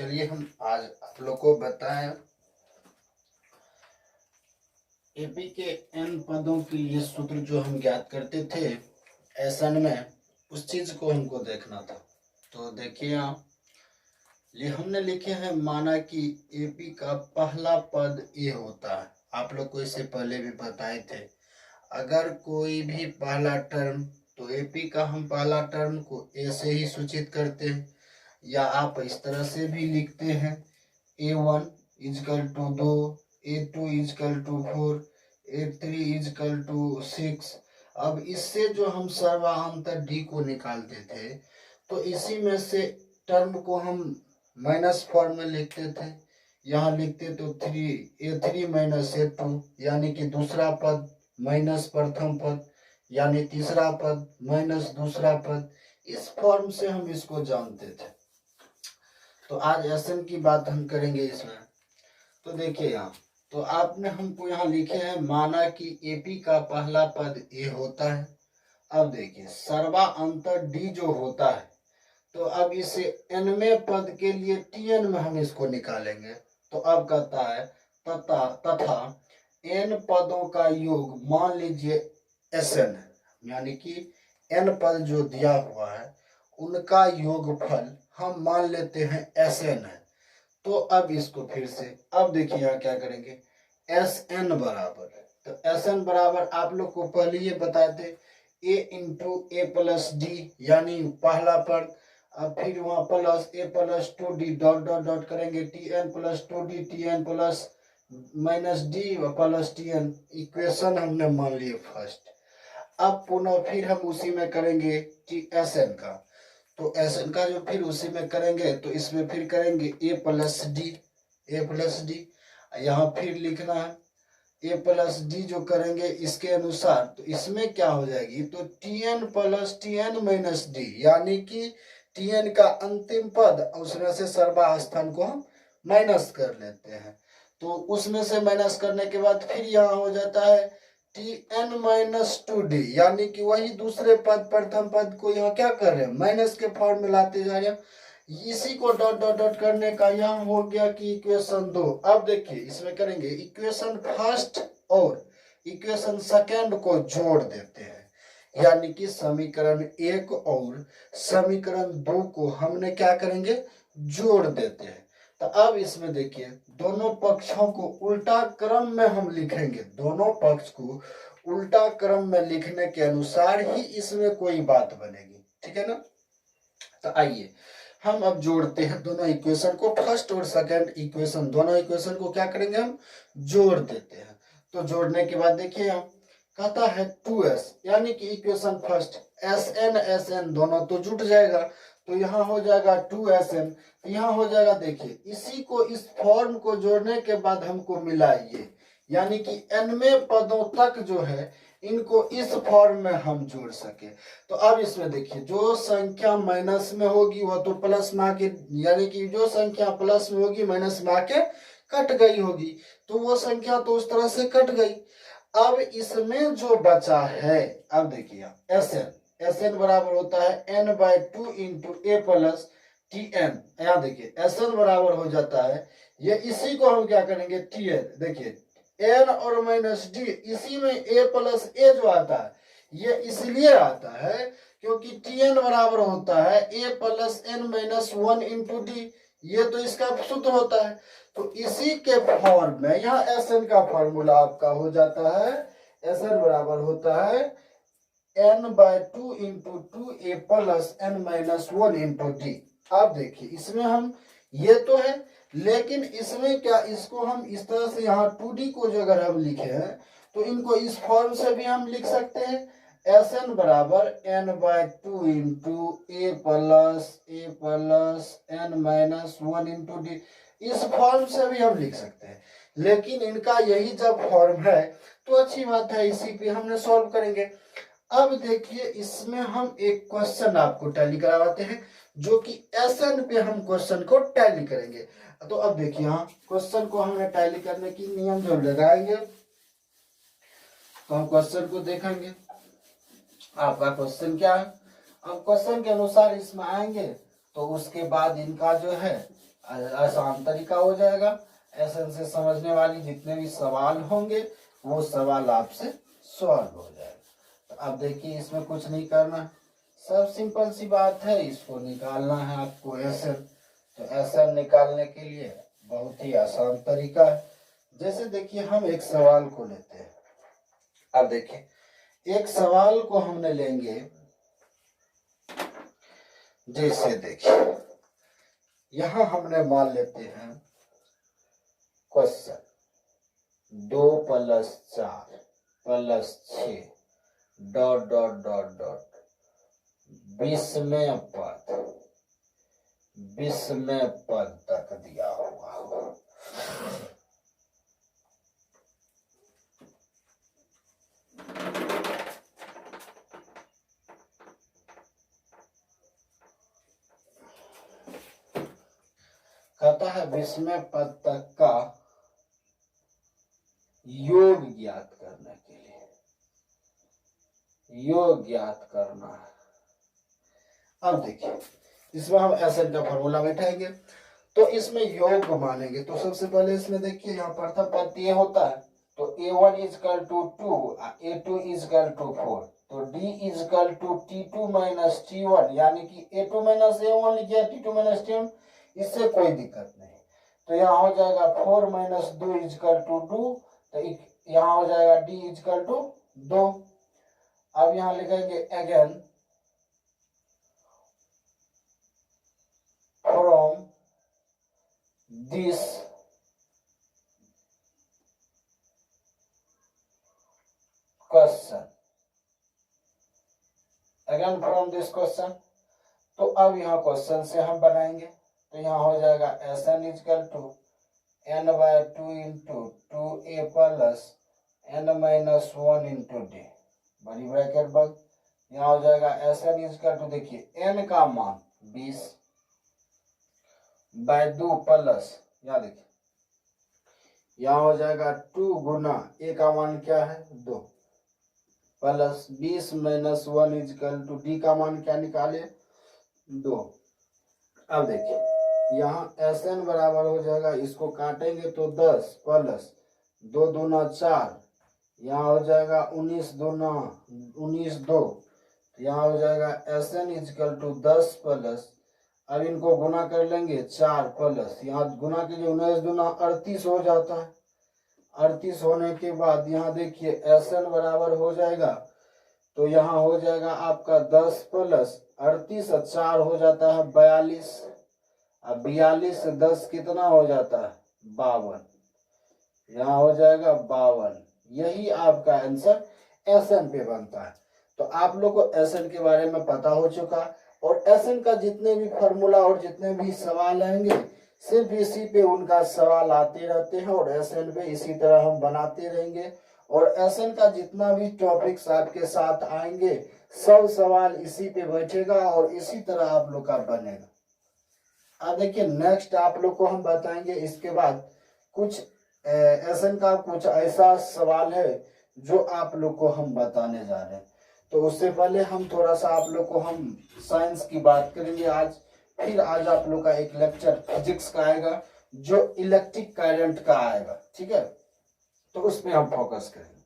चलिए हम आज आप लोग को बताएं एपी के एन पदों के लिए सूत्र जो हम ज्ञात करते थे एसन में, उस चीज को हमको देखना था। तो देखिए आप हमने लिखे हैं, माना कि एपी का पहला पद ए होता है। आप लोग को इससे पहले भी बताए थे, अगर कोई भी पहला टर्म, तो एपी का हम पहला टर्म को ए से ही सूचित करते हैं, या आप इस तरह से भी लिखते हैं A1 equal to 2, A2 equal to 4, A3 equal to 6। अब इससे जो हम सर्वांतर डी को निकालते थे, तो इसी में से टर्म को हम माइनस फॉर्म में लिखते थे। यहाँ लिखते तो A3 माइनस A2, यानी कि दूसरा पद माइनस प्रथम पद, यानी तीसरा पद माइनस दूसरा पद। इस फॉर्म से हम इसको जानते थे। तो आज एसन की बात हम करेंगे इसमें। तो देखिए यहाँ, तो आपने हमको यहाँ लिखे हैं, माना कि एपी का पहला पद ए होता है। अब देखिए सर्वांतर डी जो होता है, तो अब इसे एनवें पद के लिए टीएन में हम इसको निकालेंगे। तो अब कहता है तथा एन पदों का योग मान लीजिए एसएन, यानी कि एन पद जो दिया हुआ है उनका योगफल हम मान लेते हैं एसएन है। तो अब इसको फिर से, अब देखिए यहाँ क्या करेंगे, एस एन बराबर, तो एस एन बराबर आप लोग को पहले ये बताए थे A into A plus D, यानी पहला पद। अब फिर वहां plus A plus 2d dot dot dot करेंगे, T N plus 2d, T N plus minus D plus T N. Equation हमने मान लिए फर्स्ट। अब पुनः फिर हम उसी में करेंगे टी एस एन का, तो एस एन का जो फिर उसी में करेंगे, तो इसमें फिर करेंगे ए प्लस डी। यहाँ फिर लिखना है ए प्लस डी जो करेंगे इसके अनुसार, तो इसमें क्या हो जाएगी, तो t N plus T n minus d, यानी कि टी एन का अंतिम पद, उसमें से सर्वास्थान को हम माइनस कर लेते हैं। तो उसमें से माइनस करने के बाद फिर यहाँ हो जाता है टी एन माइनस 2d, यानी कि वही दूसरे पद प्रथम पद को यहाँ क्या कर रहे हैं, माइनस के फॉर्म में लाते जा रहे हैं। इसी को डॉट डॉट डॉट करने का यहाँ हो गया कि इक्वेशन 2। अब देखिए इसमें करेंगे इक्वेशन फर्स्ट और इक्वेशन सेकंड को जोड़ देते हैं, यानी कि समीकरण 1 और समीकरण 2 को हमने क्या करेंगे, जोड़ देते हैं। तो अब इसमें देखिए दोनों पक्षों को उल्टा क्रम में हम लिखेंगे, दोनों पक्ष को उल्टा क्रम में लिखने के अनुसार ही इसमें कोई बात बनेगी, ठीक है ना। तो आइए हम अब जोड़ते हैं दोनों इक्वेशन को, फर्स्ट और सेकंड इक्वेशन, दोनों इक्वेशन को क्या करेंगे, हम जोड़ देते हैं। तो जोड़ने के बाद देखिए हम कहता है 2s, यानी कि इक्वेशन फर्स्ट एस एन दोनों तो जुट जाएगा, तो यहाँ हो जाएगा 2sn, यहाँ हो जाएगा। देखिए इसी को इस फॉर्म को जोड़ने के बाद हमको मिला ये, यानी कि एनवें पदों तक जो है इनको इस फॉर्म में हम जोड़ सके। तो अब इसमें देखिए जो संख्या माइनस में होगी वह तो प्लस में आके, यानी कि जो संख्या प्लस में होगी माइनस में आके कट गई होगी, तो वो संख्या तो उस तरह से कट गई। अब इसमें जो बचा है, अब देखिए एस एन बराबर होता है n by 2 into A plus T N. यहाँ देखिए एस एन बराबर हो जाता है, ये इसी को हम क्या करेंगे, टी एन। देखिए एन और माइनस डी, इसी में ए प्लस ए जो आता है ये इसलिए आता है क्योंकि टी एन बराबर होता है A plus N minus 1 into D, ये तो इसका सूत्र होता है। तो इसी के फॉर्म में यहाँ एस एन का फॉर्मूला आपका हो जाता है, एस एन बराबर होता है n by 2 into 2a plus n minus 1 into d. अब देखिए इसमें हम ये तो है, लेकिन इसमें क्या, इसको हम इस तरह से यहाँ 2d को जो अगर हम लिखे हैं तो इनको इस फॉर्म से भी हम लिख सकते हैं, एस एन बराबर n by 2 into A plus n minus 1 into D. इस फॉर्म से भी हम लिख सकते हैं, लेकिन इनका यही जब फॉर्म है तो अच्छी बात है, इसी पे हमने सॉल्व करेंगे। अब देखिए इसमें हम एक क्वेश्चन आपको टैली करवाते हैं, जो कि एसएन पे हम क्वेश्चन को टैली करेंगे। तो अब देखिए यहाँ क्वेश्चन को हमने टैली करने की नियम जो लगाएंगे, तो हम क्वेश्चन को देखेंगे आपका क्वेश्चन क्या है। अब क्वेश्चन के अनुसार इसमें आएंगे, तो उसके बाद इनका जो है आसान तरीका हो जाएगा। एसएन से समझने वाली जितने भी सवाल होंगे वो सवाल आपसे सॉल्व हो जाएगा। तो अब देखिए इसमें कुछ नहीं करना, सब सिंपल सी बात है, इसको निकालना है आपको एसएन। तो एसएन निकालने के लिए बहुत ही आसान तरीका है। जैसे देखिए हम एक सवाल को लेते हैं। अब देखिए एक सवाल को हमने लेंगे, जैसे देखिए यहां हमने मान लेते हैं क्वेश्चन 2 + 4 + 6 ... बीसवें पद तक दिया हुआ हो। कहता है 20वें पद तक का योग ज्ञात करने के लिए, योग ज्ञात करना है। अब देखिए इसमें हम एसएन का फॉर्मूला बैठाएंगे, तो इसमें योग को मानेंगे। तो सबसे पहले इसमें देखिए यहाँ प्रथम पद ये होता है, तो a1 = 2, a2 = 4, तो d = t2 - t1, यानी कि a2 - a1 लिखिए, t2 - t1, इससे कोई दिक्कत नहीं। तो यहाँ हो जाएगा 4 - 2 = 2, तो यहाँ हो जाएगा d = 2। अब यहाँ लिखेंगे again from this question, again from this question. तो अब यहाँ क्वेश्चन से हम बनाएंगे, तो यहाँ हो जाएगा SN = n/2 × 2a + n - 1 × d, बड़ी ब्रैकेट बंद। यहाँ हो जाएगा SN = देखिए n का मान 20/2 प्लस, यहाँ देखिए यहाँ हो जाएगा 2 गुना a का मान क्या है 2, प्लस 20 - 1 = d का मान क्या निकाले 2। अब देखिए यहाँ SN बराबर हो जाएगा, इसको काटेंगे तो 10 प्लस 2 दूना 4, यहाँ हो जाएगा 19 दूना 19 2, यहाँ हो जाएगा SN = 10 प्लस, अब इनको गुना कर लेंगे 4 प्लस, यहाँ गुना कीजिए 19 दूना 38 हो जाता है। 38 होने के बाद यहाँ देखिए SN बराबर हो जाएगा, तो यहाँ हो जाएगा आपका 10 प्लस 38 और 4 हो जाता है 42। अब 42 से 10 कितना हो जाता है 52, यहाँ हो जाएगा 52। यही आपका आंसर SN पे बनता है। तो आप लोग को SN के बारे में पता हो चुका, और SN का जितने भी फॉर्मूला और जितने भी सवाल आएंगे सिर्फ इसी पे उनका सवाल आते रहते हैं, और SN पे इसी तरह हम बनाते रहेंगे। और SN का जितना भी टॉपिक्स आपके साथ आएंगे सब सवाल इसी पे बैठेगा और इसी तरह आप लोग का बनेगा। अब देखिए नेक्स्ट आप लोग को हम बताएंगे इसके बाद कुछ SN का कुछ ऐसा सवाल है जो आप लोग को हम बताने जा रहे हैं। तो उससे पहले हम थोड़ा सा आप लोग को हम साइंस की बात करेंगे आज। फिर आज आप लोग का एक लेक्चर फिजिक्स का आएगा जो इलेक्ट्रिक करंट का आएगा, ठीक है, तो उस पर हम फोकस करेंगे।